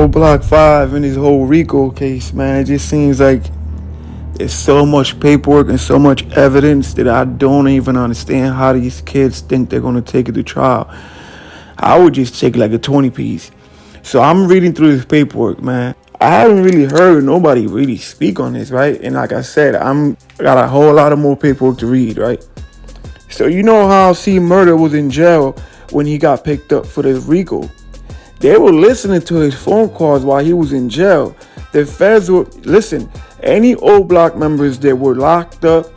Oblock 5 and this whole Rico case, man, it just seems like there's so much paperwork and so much evidence that I don't even understand how these kids think they're going to take it to trial. I would just take like a 20 piece. So I'm reading through this paperwork, man. I haven't really heard nobody really speak on this, right? And like I said, got a whole lot of more paperwork to read, right? So you know how C Murda was in jail when he got picked up for this Rico. They were listening to his phone calls while he was in jail. The feds were, listen, any Oblock members that were locked up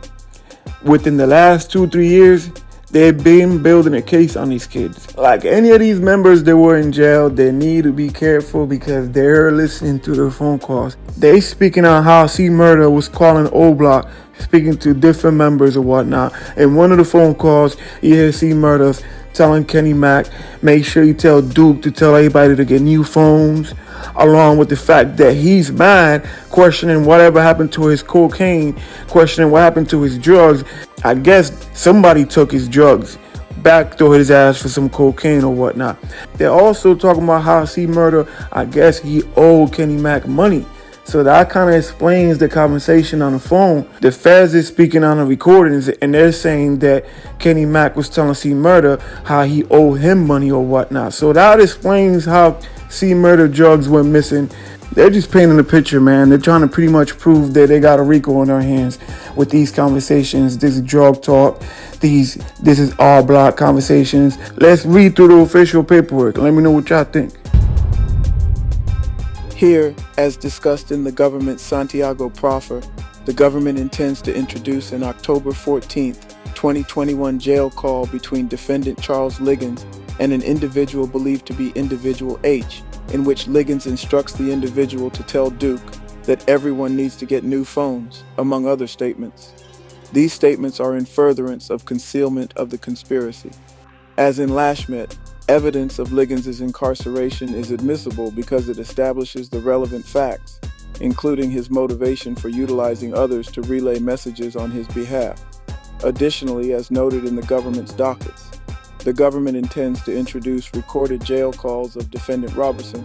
within the last 2-3 years, they've been building a case on these kids. Like any of these members that were in jail, they need to be careful because they're listening to their phone calls. They speaking on how C Murda was calling Oblock, speaking to different members or whatnot. And one of the phone calls, you hear C Murda telling Kenny Mac, make sure you tell Duke to tell everybody to get new phones, along with the fact that he's mad, questioning whatever happened to his cocaine, questioning what happened to his drugs. I guess somebody took his drugs, backdoored his ass for some cocaine or whatnot. They're also talking about how C Murda, I guess he owed Kenny Mac money. So that kind of explains the conversation on the phone. The feds is speaking on the recordings and they're saying that Kenny Mac was telling C Murda how he owed him money or whatnot. So that explains how C Murda drugs went missing. They're just painting the picture, man. They're trying to pretty much prove that they got a Rico on their hands with these conversations. This is drug talk. This is all block conversations. Let's read through the official paperwork. Let me know what y'all think. Here, as discussed in the government's Santiago proffer, the government intends to introduce an October 14, 2021 jail call between defendant Charles Liggins and an individual believed to be individual H, in which Liggins instructs the individual to tell Duke that everyone needs to get new phones, among other statements. These statements are in furtherance of concealment of the conspiracy. As in Lashmet, evidence of Liggins' incarceration is admissible because it establishes the relevant facts, including his motivation for utilizing others to relay messages on his behalf. Additionally, as noted in the government's dockets, the government intends to introduce recorded jail calls of defendant Robertson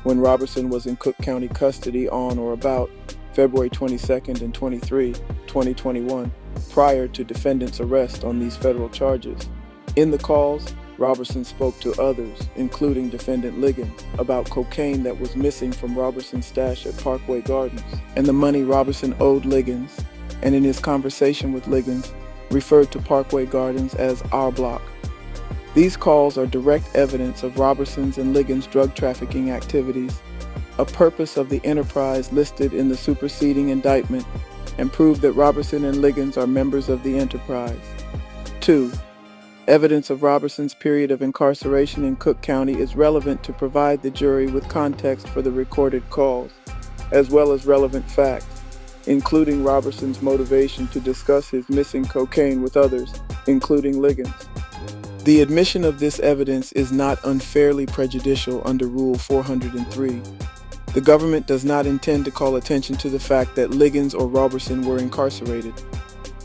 when Robertson was in Cook County custody on or about February 22nd and 23, 2021, prior to defendant's arrest on these federal charges. In the calls, Robertson spoke to others, including defendant Liggins, about cocaine that was missing from Robertson's stash at Parkway Gardens, and the money Robertson owed Liggins, and in his conversation with Liggins, referred to Parkway Gardens as our block. These calls are direct evidence of Robertson's and Liggins' drug trafficking activities, a purpose of the enterprise listed in the superseding indictment, and prove that Robertson and Liggins are members of the enterprise. 2. Evidence of Robertson's period of incarceration in Cook County is relevant to provide the jury with context for the recorded calls, as well as relevant facts, including Robertson's motivation to discuss his missing cocaine with others, including Liggins. The admission of this evidence is not unfairly prejudicial under Rule 403. The government does not intend to call attention to the fact that Liggins or Robertson were incarcerated,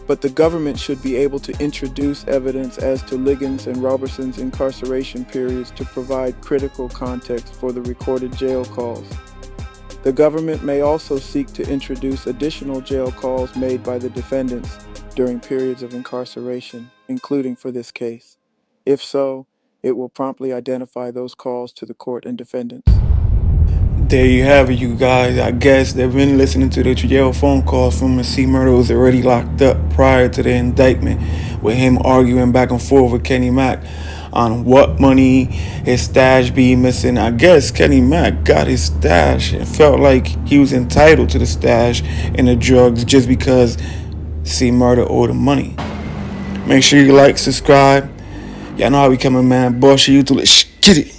but the government should be able to introduce evidence as to Liggins and Robertson's incarceration periods to provide critical context for the recorded jail calls. The government may also seek to introduce additional jail calls made by the defendants during periods of incarceration, including for this case. If so, it will promptly identify those calls to the court and defendants. There you have it, you guys. I guess they've been listening to the jail phone calls from C Murda, who was already locked up prior to the indictment, with him arguing back and forth with Kenny Mac on what money his stash be missing. I guess Kenny Mac got his stash and felt like he was entitled to the stash and the drugs just because C Murda owed him money. Make sure you like, subscribe. Y'all know how we coming, man. Boss you to let's get it.